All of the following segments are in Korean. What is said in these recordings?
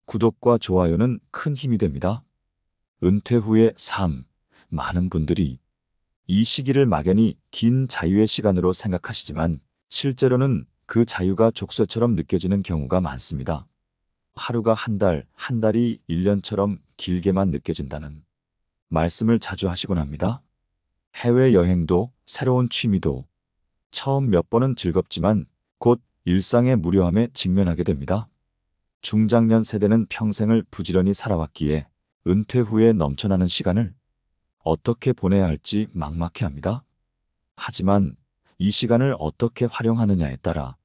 구독과 좋아요는 큰 힘이 됩니다. 은퇴 후의 삶, 많은 분들이 이 시기를 막연히 긴 자유의 시간으로 생각하시지만 실제로는 그 자유가 족쇄처럼 느껴지는 경우가 많습니다. 하루가 한 달이 1년처럼 길게만 느껴진다는 말씀을 자주 하시곤 합니다. 해외여행도 새로운 취미도 처음 몇 번은 즐겁지만 곧 일상의 무료함에 직면하게 됩니다. 중장년 세대는 평생을 부지런히 살아왔기에 은퇴 후에 넘쳐나는 시간을 어떻게 보내야 할지 막막해합니다. 하지만 이 시간을 어떻게 활용하느냐에 따라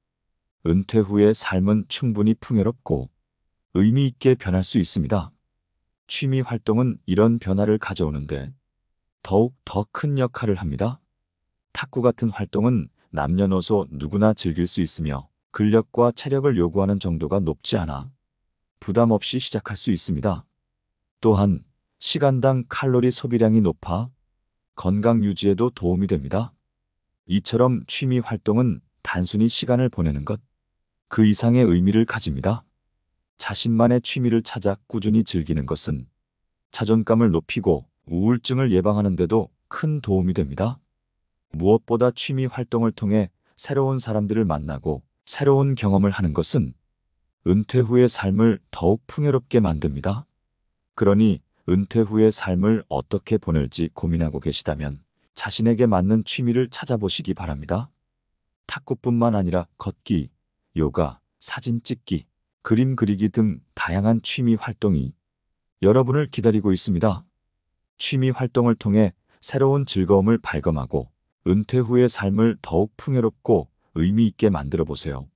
은퇴 후의 삶은 충분히 풍요롭고 의미 있게 변할 수 있습니다. 취미 활동은 이런 변화를 가져오는데 더욱 더 큰 역할을 합니다. 탁구 같은 활동은 남녀노소 누구나 즐길 수 있으며 근력과 체력을 요구하는 정도가 높지 않아 부담 없이 시작할 수 있습니다. 또한 시간당 칼로리 소비량이 높아 건강 유지에도 도움이 됩니다. 이처럼 취미 활동은 단순히 시간을 보내는 것, 그 이상의 의미를 가집니다. 자신만의 취미를 찾아 꾸준히 즐기는 것은 자존감을 높이고 우울증을 예방하는 데도 큰 도움이 됩니다. 무엇보다 취미 활동을 통해 새로운 사람들을 만나고 새로운 경험을 하는 것은 은퇴 후의 삶을 더욱 풍요롭게 만듭니다. 그러니 은퇴 후의 삶을 어떻게 보낼지 고민하고 계시다면 자신에게 맞는 취미를 찾아보시기 바랍니다. 탁구뿐만 아니라 걷기, 요가, 사진 찍기, 그림 그리기 등 다양한 취미 활동이 여러분을 기다리고 있습니다. 취미 활동을 통해 새로운 즐거움을 발견하고 은퇴 후의 삶을 더욱 풍요롭고 의미 있게 만들어 보세요.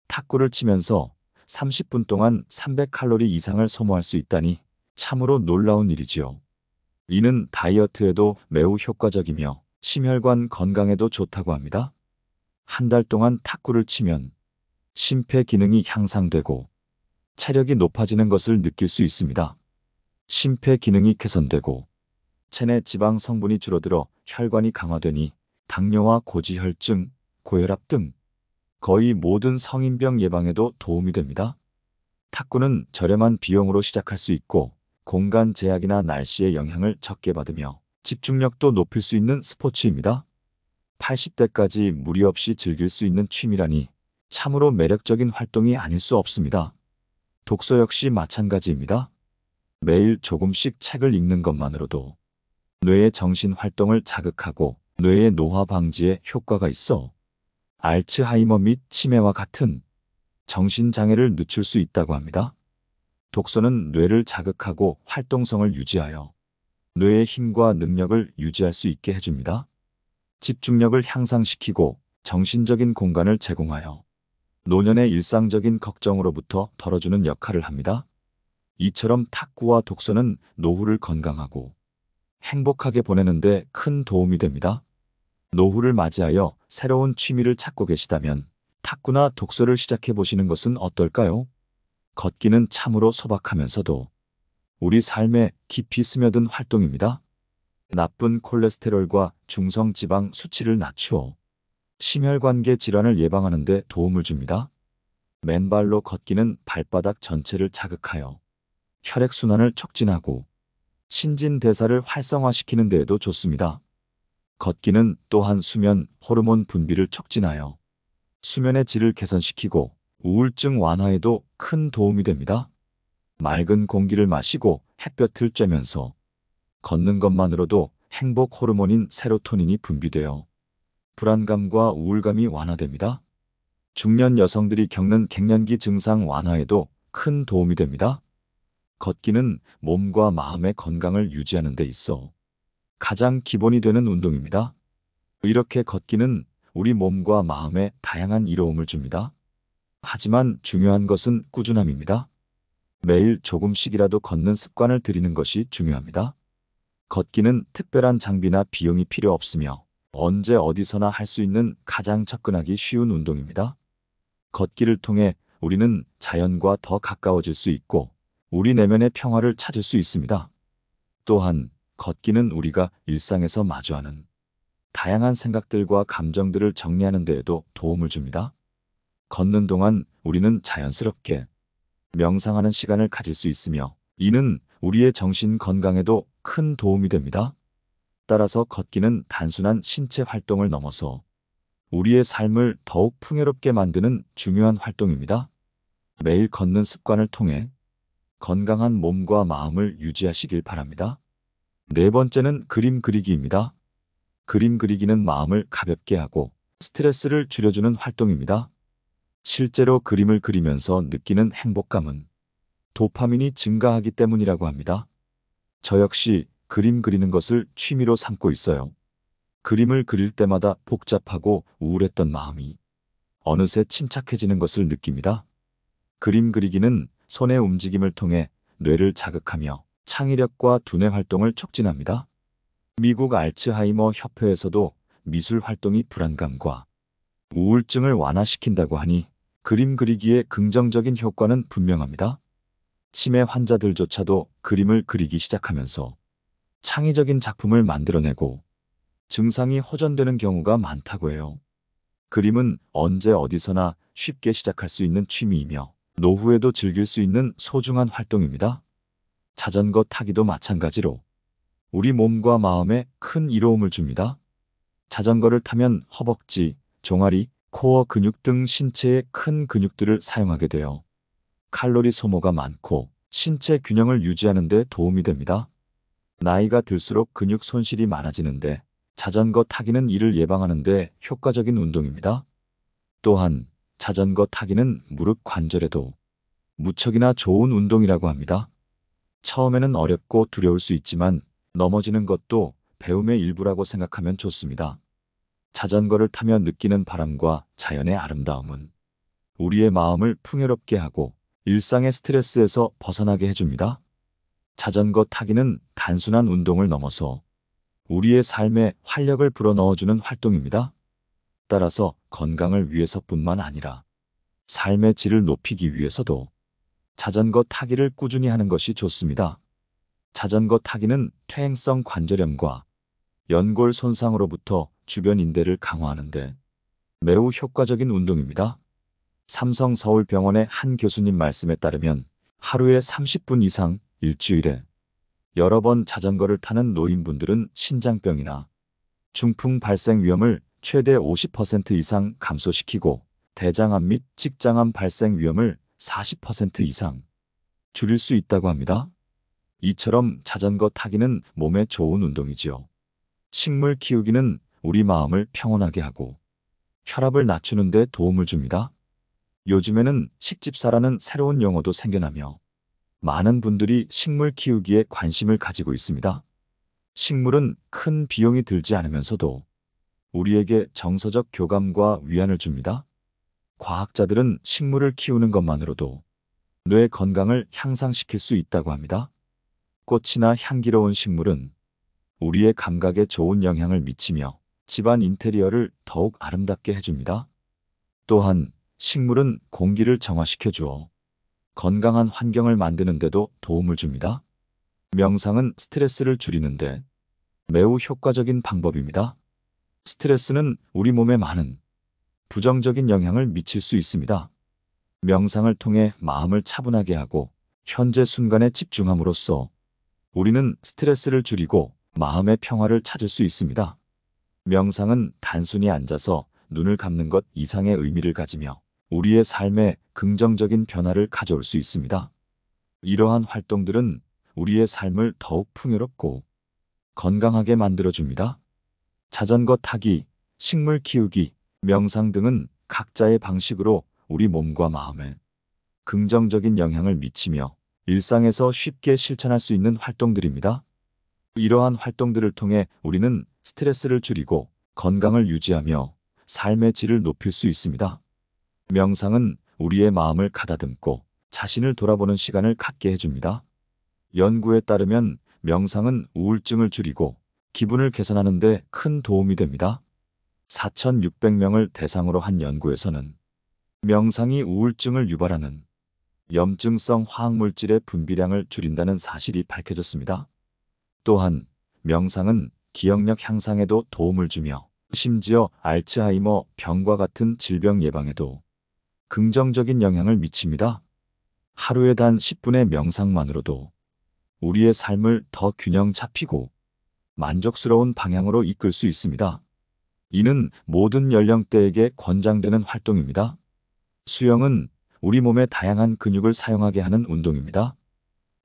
탁구를 치면서 30분 동안 300칼로리 이상을 소모할 수 있다니 참으로 놀라운 일이지요. 이는 다이어트에도 매우 효과적이며 심혈관 건강에도 좋다고 합니다. 한 달 동안 탁구를 치면 심폐 기능이 향상되고 체력이 높아지는 것을 느낄 수 있습니다. 심폐 기능이 개선되고 체내 지방 성분이 줄어들어 혈관이 강화되니 당뇨와 고지혈증, 고혈압 등 거의 모든 성인병 예방에도 도움이 됩니다. 탁구는 저렴한 비용으로 시작할 수 있고 공간 제약이나 날씨의 영향을 적게 받으며 집중력도 높일 수 있는 스포츠입니다. 80대까지 무리 없이 즐길 수 있는 취미라니 참으로 매력적인 활동이 아닐 수 없습니다. 독서 역시 마찬가지입니다. 매일 조금씩 책을 읽는 것만으로도 뇌의 정신 활동을 자극하고 뇌의 노화 방지에 효과가 있어 알츠하이머 및 치매와 같은 정신장애를 늦출 수 있다고 합니다. 독서는 뇌를 자극하고 활동성을 유지하여 뇌의 힘과 능력을 유지할 수 있게 해줍니다. 집중력을 향상시키고 정신적인 공간을 제공하여 노년의 일상적인 걱정으로부터 덜어주는 역할을 합니다. 이처럼 탁구와 독서는 노후를 건강하고 행복하게 보내는 데 큰 도움이 됩니다. 노후를 맞이하여 새로운 취미를 찾고 계시다면 탁구나 독서를 시작해 보시는 것은 어떨까요? 걷기는 참으로 소박하면서도 우리 삶에 깊이 스며든 활동입니다. 나쁜 콜레스테롤과 중성지방 수치를 낮추어 심혈관계 질환을 예방하는 데 도움을 줍니다. 맨발로 걷기는 발바닥 전체를 자극하여 혈액순환을 촉진하고 신진대사를 활성화시키는 데에도 좋습니다. 걷기는 또한 수면 호르몬 분비를 촉진하여 수면의 질을 개선시키고 우울증 완화에도 큰 도움이 됩니다. 맑은 공기를 마시고 햇볕을 쬐면서 걷는 것만으로도 행복 호르몬인 세로토닌이 분비되어 불안감과 우울감이 완화됩니다. 중년 여성들이 겪는 갱년기 증상 완화에도 큰 도움이 됩니다. 걷기는 몸과 마음의 건강을 유지하는 데 있어 가장 기본이 되는 운동입니다. 이렇게 걷기는 우리 몸과 마음에 다양한 이로움을 줍니다. 하지만 중요한 것은 꾸준함입니다. 매일 조금씩이라도 걷는 습관을 들이는 것이 중요합니다. 걷기는 특별한 장비나 비용이 필요 없으며 언제 어디서나 할 수 있는 가장 접근하기 쉬운 운동입니다. 걷기를 통해 우리는 자연과 더 가까워질 수 있고 우리 내면의 평화를 찾을 수 있습니다. 또한 걷기는 우리가 일상에서 마주하는 다양한 생각들과 감정들을 정리하는 데에도 도움을 줍니다. 걷는 동안 우리는 자연스럽게 명상하는 시간을 가질 수 있으며 이는 우리의 정신 건강에도 큰 도움이 됩니다. 따라서 걷기는 단순한 신체 활동을 넘어서 우리의 삶을 더욱 풍요롭게 만드는 중요한 활동입니다. 매일 걷는 습관을 통해 건강한 몸과 마음을 유지하시길 바랍니다. 네 번째는 그림 그리기입니다. 그림 그리기는 마음을 가볍게 하고 스트레스를 줄여주는 활동입니다. 실제로 그림을 그리면서 느끼는 행복감은 도파민이 증가하기 때문이라고 합니다. 저 역시 그림 그리는 것을 취미로 삼고 있어요. 그림을 그릴 때마다 복잡하고 우울했던 마음이 어느새 침착해지는 것을 느낍니다. 그림 그리기는 손의 움직임을 통해 뇌를 자극하며 창의력과 두뇌 활동을 촉진합니다. 미국 알츠하이머 협회에서도 미술 활동이 불안감과 우울증을 완화시킨다고 하니 그림 그리기의 긍정적인 효과는 분명합니다. 치매 환자들조차도 그림을 그리기 시작하면서 창의적인 작품을 만들어내고 증상이 호전되는 경우가 많다고 해요. 그림은 언제 어디서나 쉽게 시작할 수 있는 취미이며 노후에도 즐길 수 있는 소중한 활동입니다. 자전거 타기도 마찬가지로 우리 몸과 마음에 큰 이로움을 줍니다. 자전거를 타면 허벅지, 종아리, 코어 근육 등 신체의 큰 근육들을 사용하게 되어 칼로리 소모가 많고 신체 균형을 유지하는 데 도움이 됩니다. 나이가 들수록 근육 손실이 많아지는데 자전거 타기는 이를 예방하는 데 효과적인 운동입니다. 또한 자전거 타기는 무릎 관절에도 무척이나 좋은 운동이라고 합니다. 처음에는 어렵고 두려울 수 있지만 넘어지는 것도 배움의 일부라고 생각하면 좋습니다. 자전거를 타며 느끼는 바람과 자연의 아름다움은 우리의 마음을 풍요롭게 하고 일상의 스트레스에서 벗어나게 해줍니다. 자전거 타기는 단순한 운동을 넘어서 우리의 삶에 활력을 불어넣어주는 활동입니다. 따라서 건강을 위해서뿐만 아니라 삶의 질을 높이기 위해서도 자전거 타기를 꾸준히 하는 것이 좋습니다. 자전거 타기는 퇴행성 관절염과 연골 손상으로부터 주변 인대를 강화하는데 매우 효과적인 운동입니다. 삼성서울병원의 한 교수님 말씀에 따르면 하루에 30분 이상 일주일에 여러 번 자전거를 타는 노인분들은 신장병이나 중풍 발생 위험을 최대 50% 이상 감소시키고 대장암 및 직장암 발생 위험을 40% 이상 줄일 수 있다고 합니다. 이처럼 자전거 타기는 몸에 좋은 운동이지요. 식물 키우기는 우리 마음을 평온하게 하고 혈압을 낮추는 데 도움을 줍니다. 요즘에는 식집사라는 새로운 용어도 생겨나며 많은 분들이 식물 키우기에 관심을 가지고 있습니다. 식물은 큰 비용이 들지 않으면서도 우리에게 정서적 교감과 위안을 줍니다. 과학자들은 식물을 키우는 것만으로도 뇌 건강을 향상시킬 수 있다고 합니다. 꽃이나 향기로운 식물은 우리의 감각에 좋은 영향을 미치며 집안 인테리어를 더욱 아름답게 해줍니다. 또한 식물은 공기를 정화시켜 주어 건강한 환경을 만드는 데도 도움을 줍니다. 명상은 스트레스를 줄이는데 매우 효과적인 방법입니다. 스트레스는 우리 몸에 많은 부정적인 영향을 미칠 수 있습니다. 명상을 통해 마음을 차분하게 하고 현재 순간에 집중함으로써 우리는 스트레스를 줄이고 마음의 평화를 찾을 수 있습니다. 명상은 단순히 앉아서 눈을 감는 것 이상의 의미를 가지며 우리의 삶에 긍정적인 변화를 가져올 수 있습니다. 이러한 활동들은 우리의 삶을 더욱 풍요롭고 건강하게 만들어줍니다. 자전거 타기, 식물 키우기, 명상 등은 각자의 방식으로 우리 몸과 마음에 긍정적인 영향을 미치며 일상에서 쉽게 실천할 수 있는 활동들입니다. 이러한 활동들을 통해 우리는 스트레스를 줄이고 건강을 유지하며 삶의 질을 높일 수 있습니다. 명상은 우리의 마음을 가다듬고 자신을 돌아보는 시간을 갖게 해줍니다. 연구에 따르면 명상은 우울증을 줄이고 기분을 개선하는 데 큰 도움이 됩니다. 4,600명을 대상으로 한 연구에서는 명상이 우울증을 유발하는 염증성 화학물질의 분비량을 줄인다는 사실이 밝혀졌습니다. 또한 명상은 기억력 향상에도 도움을 주며 심지어 알츠하이머 병과 같은 질병 예방에도 긍정적인 영향을 미칩니다. 하루에 단 10분의 명상만으로도 우리의 삶을 더 균형 잡히고 만족스러운 방향으로 이끌 수 있습니다. 이는 모든 연령대에게 권장되는 활동입니다. 수영은 우리 몸의 다양한 근육을 사용하게 하는 운동입니다.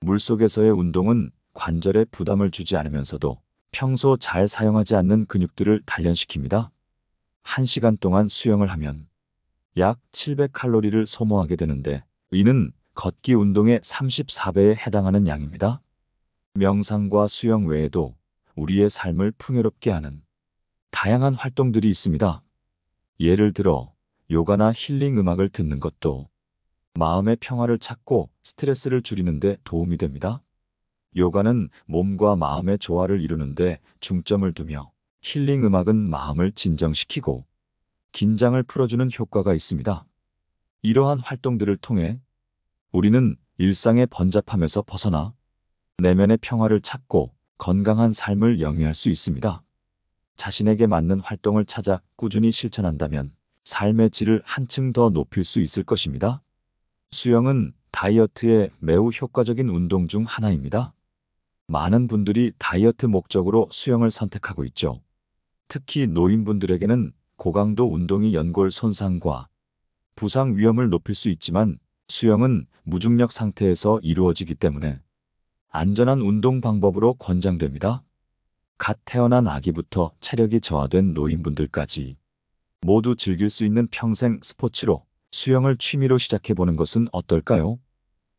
물속에서의 운동은 관절에 부담을 주지 않으면서도 평소 잘 사용하지 않는 근육들을 단련시킵니다. 1시간 동안 수영을 하면 약 700칼로리를 소모하게 되는데 이는 걷기 운동의 34배에 해당하는 양입니다. 명상과 수영 외에도 우리의 삶을 풍요롭게 하는 다양한 활동들이 있습니다. 예를 들어 요가나 힐링 음악을 듣는 것도 마음의 평화를 찾고 스트레스를 줄이는 데 도움이 됩니다. 요가는 몸과 마음의 조화를 이루는데 중점을 두며 힐링 음악은 마음을 진정시키고 긴장을 풀어주는 효과가 있습니다. 이러한 활동들을 통해 우리는 일상의 번잡함에서 벗어나 내면의 평화를 찾고 건강한 삶을 영위할 수 있습니다. 자신에게 맞는 활동을 찾아 꾸준히 실천한다면 삶의 질을 한층 더 높일 수 있을 것입니다. 수영은 다이어트에 매우 효과적인 운동 중 하나입니다. 많은 분들이 다이어트 목적으로 수영을 선택하고 있죠. 특히 노인분들에게는 고강도 운동이 연골 손상과 부상 위험을 높일 수 있지만 수영은 무중력 상태에서 이루어지기 때문에 안전한 운동 방법으로 권장됩니다. 갓 태어난 아기부터 체력이 저하된 노인분들까지 모두 즐길 수 있는 평생 스포츠로 수영을 취미로 시작해보는 것은 어떨까요?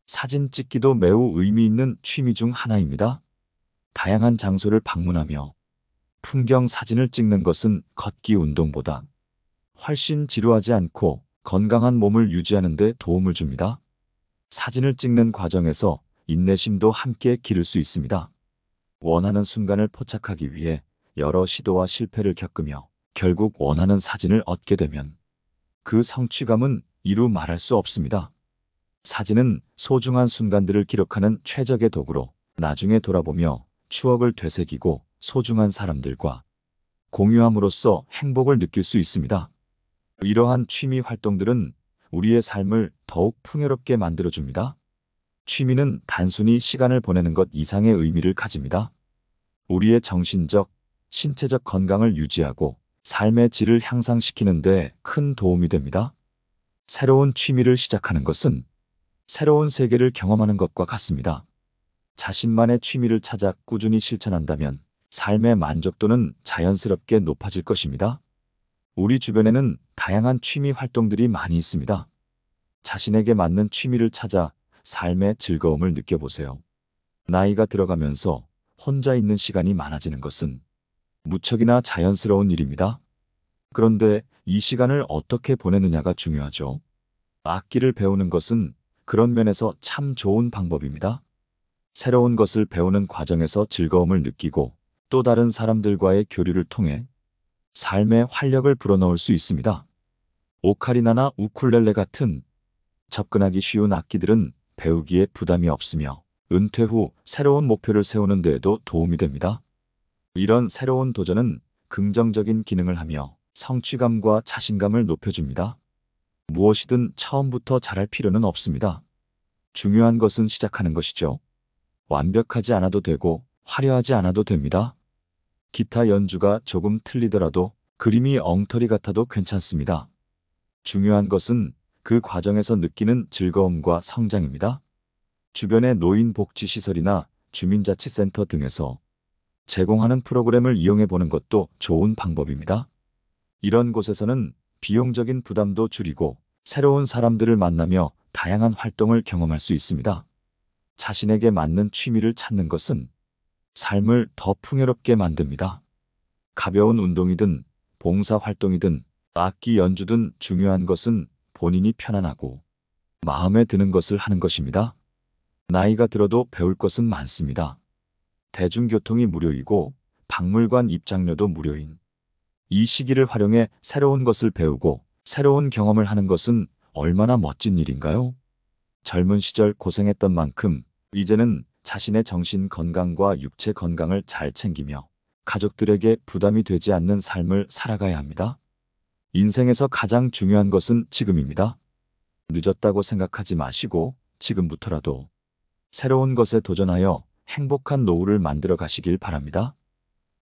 사진 찍기도 매우 의미 있는 취미 중 하나입니다. 다양한 장소를 방문하며 풍경 사진을 찍는 것은 걷기 운동보다 훨씬 지루하지 않고 건강한 몸을 유지하는 데 도움을 줍니다. 사진을 찍는 과정에서 인내심도 함께 기를 수 있습니다. 원하는 순간을 포착하기 위해 여러 시도와 실패를 겪으며 결국 원하는 사진을 얻게 되면 그 성취감은 이루 말할 수 없습니다. 사진은 소중한 순간들을 기록하는 최적의 도구로 나중에 돌아보며 추억을 되새기고 소중한 사람들과 공유함으로써 행복을 느낄 수 있습니다. 이러한 취미 활동들은 우리의 삶을 더욱 풍요롭게 만들어줍니다. 취미는 단순히 시간을 보내는 것 이상의 의미를 가집니다. 우리의 정신적, 신체적 건강을 유지하고 삶의 질을 향상시키는 데 큰 도움이 됩니다. 새로운 취미를 시작하는 것은 새로운 세계를 경험하는 것과 같습니다. 자신만의 취미를 찾아 꾸준히 실천한다면 삶의 만족도는 자연스럽게 높아질 것입니다. 우리 주변에는 다양한 취미 활동들이 많이 있습니다. 자신에게 맞는 취미를 찾아 삶의 즐거움을 느껴보세요. 나이가 들어가면서 혼자 있는 시간이 많아지는 것은 무척이나 자연스러운 일입니다. 그런데 이 시간을 어떻게 보내느냐가 중요하죠. 악기를 배우는 것은 그런 면에서 참 좋은 방법입니다. 새로운 것을 배우는 과정에서 즐거움을 느끼고 또 다른 사람들과의 교류를 통해 삶의 활력을 불어넣을 수 있습니다. 오카리나나 우쿨렐레 같은 접근하기 쉬운 악기들은 배우기에 부담이 없으며 은퇴 후 새로운 목표를 세우는 데에도 도움이 됩니다. 이런 새로운 도전은 긍정적인 기능을 하며 성취감과 자신감을 높여줍니다. 무엇이든 처음부터 잘할 필요는 없습니다. 중요한 것은 시작하는 것이죠. 완벽하지 않아도 되고 화려하지 않아도 됩니다. 기타 연주가 조금 틀리더라도 그림이 엉터리 같아도 괜찮습니다. 중요한 것은 그 과정에서 느끼는 즐거움과 성장입니다. 주변의 노인복지시설이나 주민자치센터 등에서 제공하는 프로그램을 이용해 보는 것도 좋은 방법입니다. 이런 곳에서는 비용적인 부담도 줄이고 새로운 사람들을 만나며 다양한 활동을 경험할 수 있습니다. 자신에게 맞는 취미를 찾는 것은 삶을 더 풍요롭게 만듭니다. 가벼운 운동이든 봉사활동이든 악기 연주든 중요한 것은 본인이 편안하고 마음에 드는 것을 하는 것입니다. 나이가 들어도 배울 것은 많습니다. 대중교통이 무료이고 박물관 입장료도 무료인 이 시기를 활용해 새로운 것을 배우고 새로운 경험을 하는 것은 얼마나 멋진 일인가요? 젊은 시절 고생했던 만큼 이제는 자신의 정신 건강과 육체 건강을 잘 챙기며 가족들에게 부담이 되지 않는 삶을 살아가야 합니다. 인생에서 가장 중요한 것은 지금입니다. 늦었다고 생각하지 마시고 지금부터라도 새로운 것에 도전하여 행복한 노후를 만들어 가시길 바랍니다.